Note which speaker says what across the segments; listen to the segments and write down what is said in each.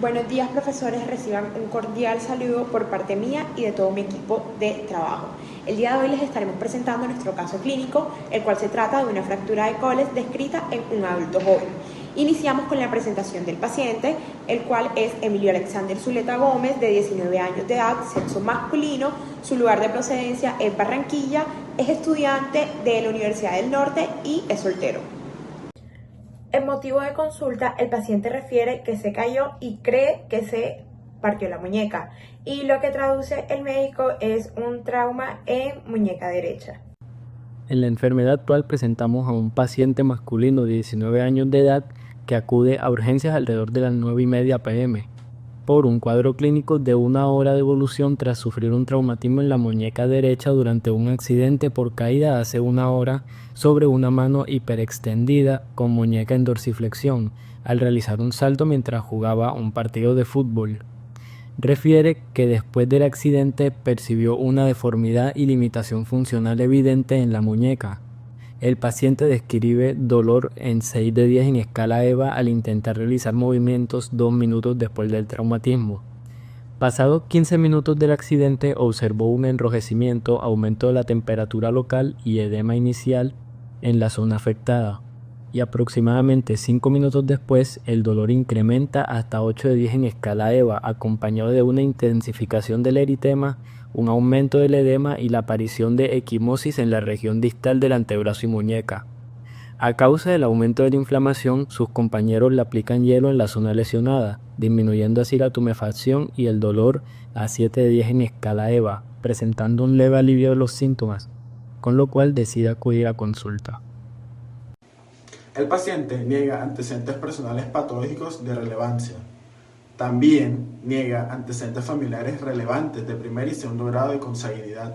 Speaker 1: Buenos días, profesores, reciban un cordial saludo por parte mía y de todo mi equipo de trabajo. El día de hoy les estaremos presentando nuestro caso clínico, el cual se trata de una fractura de coles descrita en un adulto joven. Iniciamos con la presentación del paciente, el cual es Emilio Alexander Zuleta Gómez, de 19 años de edad, sexo masculino, su lugar de procedencia es Barranquilla, es estudiante de la Universidad del Norte y es soltero. En motivo de consulta, el paciente refiere que se cayó y cree que se partió la muñeca, y lo que traduce el médico es un trauma en muñeca derecha.
Speaker 2: En la enfermedad actual presentamos a un paciente masculino de 19 años de edad que acude a urgencias alrededor de las 9:30 p.m. por un cuadro clínico de 1 hora de evolución tras sufrir un traumatismo en la muñeca derecha durante un accidente por caída hace 1 hora sobre una mano hiperextendida con muñeca en dorsiflexión al realizar un salto mientras jugaba un partido de fútbol. Refiere que después del accidente percibió una deformidad y limitación funcional evidente en la muñeca. El paciente describe dolor en 6 de 10 en escala EVA al intentar realizar movimientos 2 minutos después del traumatismo. Pasados 15 minutos del accidente observó un enrojecimiento, aumento de la temperatura local y edema inicial en la zona afectada. Y aproximadamente 5 minutos después el dolor incrementa hasta 8 de 10 en escala EVA, acompañado de una intensificación del eritema, un aumento del edema y la aparición de equimosis en la región distal del antebrazo y muñeca. A causa del aumento de la inflamación, sus compañeros le aplican hielo en la zona lesionada, disminuyendo así la tumefacción y el dolor a 7 de 10 en escala EVA, presentando un leve alivio de los síntomas, con lo cual decide acudir a consulta.
Speaker 3: El paciente niega antecedentes personales patológicos de relevancia. También niega antecedentes familiares relevantes de primer y segundo grado de consanguinidad.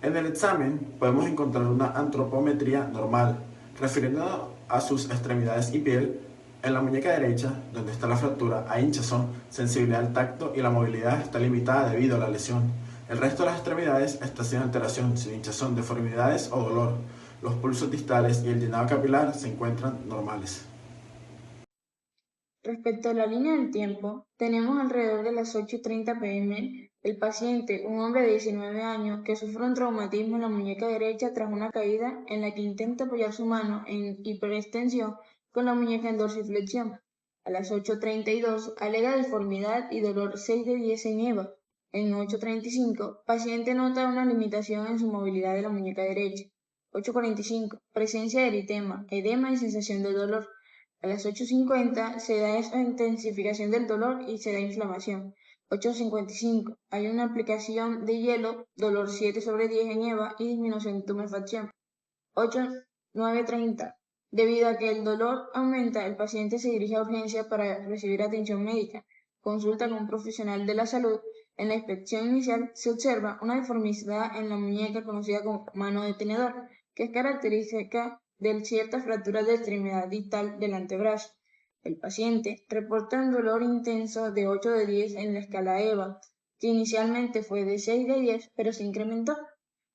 Speaker 3: En el examen podemos encontrar una antropometría normal, refiriendo a sus extremidades y piel. En la muñeca derecha, donde está la fractura, hay hinchazón, sensibilidad al tacto y la movilidad está limitada debido a la lesión. El resto de las extremidades está sin alteración, sin hinchazón, deformidades o dolor. Los pulsos distales y el llenado capilar se encuentran normales.
Speaker 4: Respecto a la línea del tiempo, tenemos alrededor de las 8:30 p.m. el paciente, un hombre de 19 años, que sufre un traumatismo en la muñeca derecha tras una caída en la que intenta apoyar su mano en hiperextensión con la muñeca en dorsiflexión. A las 8:32 alega deformidad y dolor 6 de 10 en EVA. En 8:35, paciente nota una limitación en su movilidad de la muñeca derecha. 8:45, presencia de eritema, edema y sensación de dolor. A las 8:50 se da esa intensificación del dolor y se da inflamación. 8:55 hay una aplicación de hielo, dolor 7 sobre 10 en EVA y disminución de tumefacción. 9:30 debido a que el dolor aumenta, el paciente se dirige a urgencia para recibir atención médica. Consulta con un profesional de la salud. En la inspección inicial se observa una deformidad en la muñeca conocida como mano de tenedor, que es característica de ciertas fracturas de extremidad distal del antebrazo. El paciente reporta un dolor intenso de 8 de 10 en la escala EVA, que inicialmente fue de 6 de 10, pero se incrementó.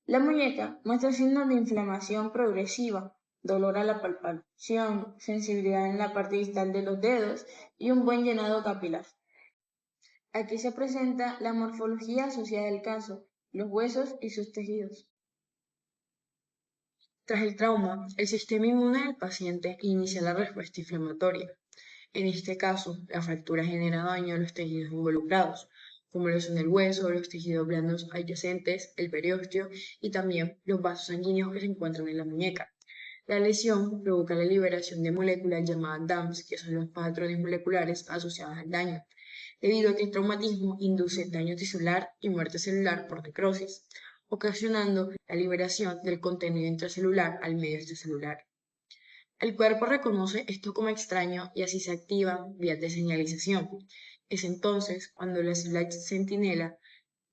Speaker 4: La muñeca muestra signos de inflamación progresiva, dolor a la palpación, sensibilidad en la parte distal de los dedos y un buen llenado capilar. Aquí se presenta la morfología asociada al caso, los huesos y sus tejidos. Tras el trauma, el sistema inmune del paciente inicia la respuesta inflamatoria. En este caso, la fractura genera daño a los tejidos involucrados, como lo son el hueso, los tejidos blandos adyacentes, el periósteo y también los vasos sanguíneos que se encuentran en la muñeca. La lesión provoca la liberación de moléculas llamadas DAMPs, que son los patrones moleculares asociados al daño, debido a que el traumatismo induce daño tisular y muerte celular por necrosis, ocasionando la liberación del contenido intracelular al medio extracelular. El cuerpo reconoce esto como extraño y así se activan vías de señalización. Es entonces cuando las células centinela,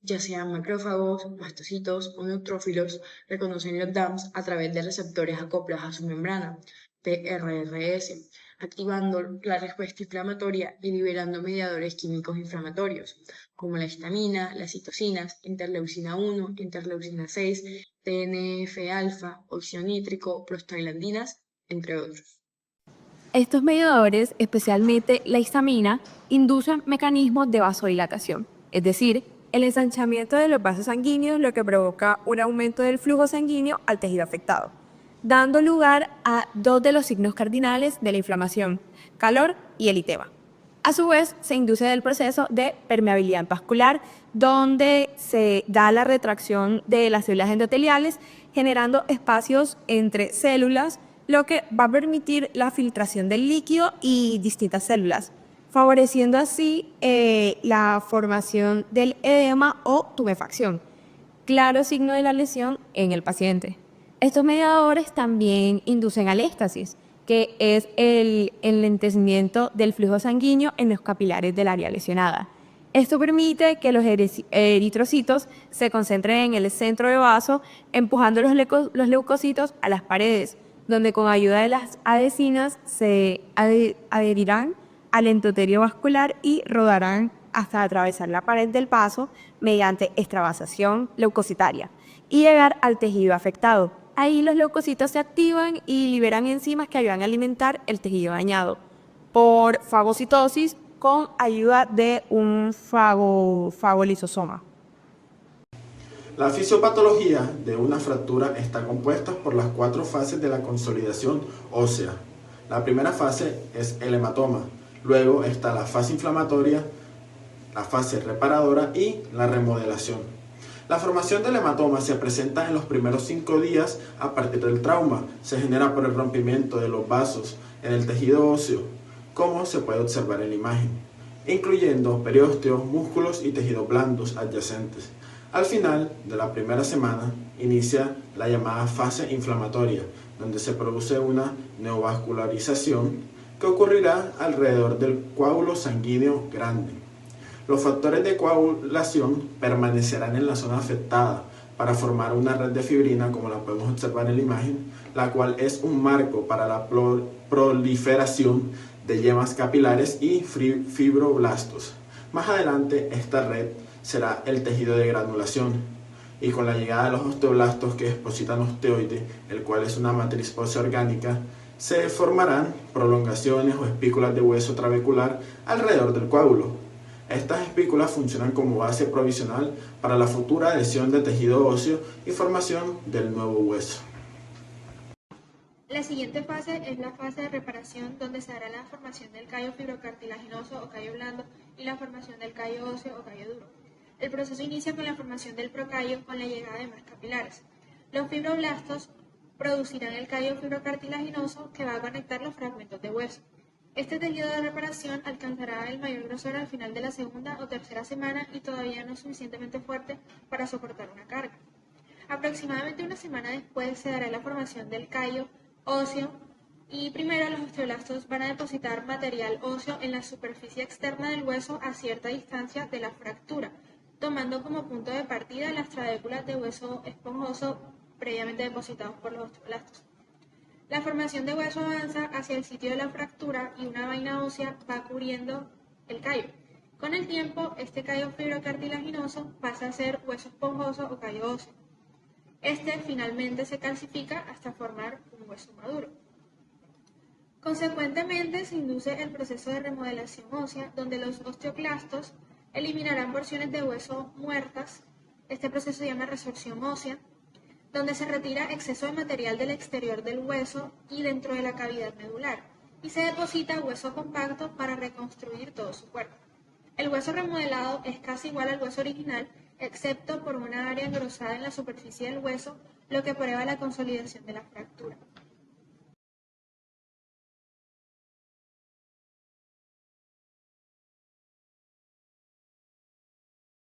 Speaker 4: ya sean macrófagos, mastocitos o neutrófilos, reconocen los DAMPs a través de receptores acoplados a su membrana, PRRS, activando la respuesta inflamatoria y liberando mediadores químicos inflamatorios, como la histamina, las citocinas, interleucina 1, interleucina 6, TNF-alfa, óxido nítrico, prostaglandinas, entre otros.
Speaker 5: Estos mediadores, especialmente la histamina, inducen mecanismos de vasodilatación, es decir, el ensanchamiento de los vasos sanguíneos, lo que provoca un aumento del flujo sanguíneo al tejido afectado, dando lugar a dos de los signos cardinales de la inflamación, calor y eritema. A su vez, se induce el proceso de permeabilidad vascular, donde se da la retracción de las células endoteliales, generando espacios entre células, lo que va a permitir la filtración del líquido y distintas células, favoreciendo así la formación del edema o tumefacción, claro signo de la lesión en el paciente. Estos mediadores también inducen al éxtasis, que es el enlentecimiento del flujo sanguíneo en los capilares del área lesionada. Esto permite que los eritrocitos se concentren en el centro del vaso, empujando los leucocitos a las paredes, donde con ayuda de las adhesinas se adherirán al endotelio vascular y rodarán hasta atravesar la pared del vaso mediante extravasación leucocitaria y llegar al tejido afectado. Ahí los leucocitos se activan y liberan enzimas que ayudan a alimentar el tejido dañado por fagocitosis con ayuda de un fagolisosoma.
Speaker 3: La fisiopatología de una fractura está compuesta por las 4 fases de la consolidación ósea. La primera fase es el hematoma, luego está la fase inflamatoria, la fase reparadora y la remodelación. La formación del hematoma se presenta en los primeros 5 días a partir del trauma. Se genera por el rompimiento de los vasos en el tejido óseo, como se puede observar en la imagen, incluyendo periósteos, músculos y tejidos blandos adyacentes. Al final de la primera semana inicia la llamada fase inflamatoria, donde se produce una neovascularización que ocurrirá alrededor del coágulo sanguíneo grande. Los factores de coagulación permanecerán en la zona afectada para formar una red de fibrina, como la podemos observar en la imagen, la cual es un marco para la proliferación de yemas capilares y fibroblastos. Más adelante, esta red será el tejido de granulación, y con la llegada de los osteoblastos que depositan osteoide, el cual es una matriz ósea orgánica, se formarán prolongaciones o espículas de hueso trabecular alrededor del coágulo. Estas espículas funcionan como base provisional para la futura adhesión de tejido óseo y formación del nuevo hueso.
Speaker 6: La siguiente fase es la fase de reparación, donde se dará la formación del callo fibrocartilaginoso o callo blando y la formación del callo óseo o callo duro. El proceso inicia con la formación del procallo con la llegada de más capilares. Los fibroblastos producirán el callo fibrocartilaginoso que va a conectar los fragmentos de hueso. Este tejido de reparación alcanzará el mayor grosor al final de la segunda o tercera semana y todavía no es suficientemente fuerte para soportar una carga. Aproximadamente una semana después se dará la formación del callo óseo y primero los osteoblastos van a depositar material óseo en la superficie externa del hueso a cierta distancia de la fractura, tomando como punto de partida las trabéculas de hueso esponjoso previamente depositados por los osteoblastos. La formación de hueso avanza hacia el sitio de la fractura y una vaina ósea va cubriendo el callo. Con el tiempo, este callo fibrocartilaginoso pasa a ser hueso esponjoso o callo óseo. Este finalmente se calcifica hasta formar un hueso maduro. Consecuentemente, se induce el proceso de remodelación ósea, donde los osteoclastos eliminarán porciones de hueso muertas. Este proceso se llama resorción ósea, donde se retira exceso de material del exterior del hueso y dentro de la cavidad medular, y se deposita hueso compacto para reconstruir todo su cuerpo. El hueso remodelado es casi igual al hueso original, excepto por una área engrosada en la superficie del hueso, lo que prueba la consolidación de la fractura.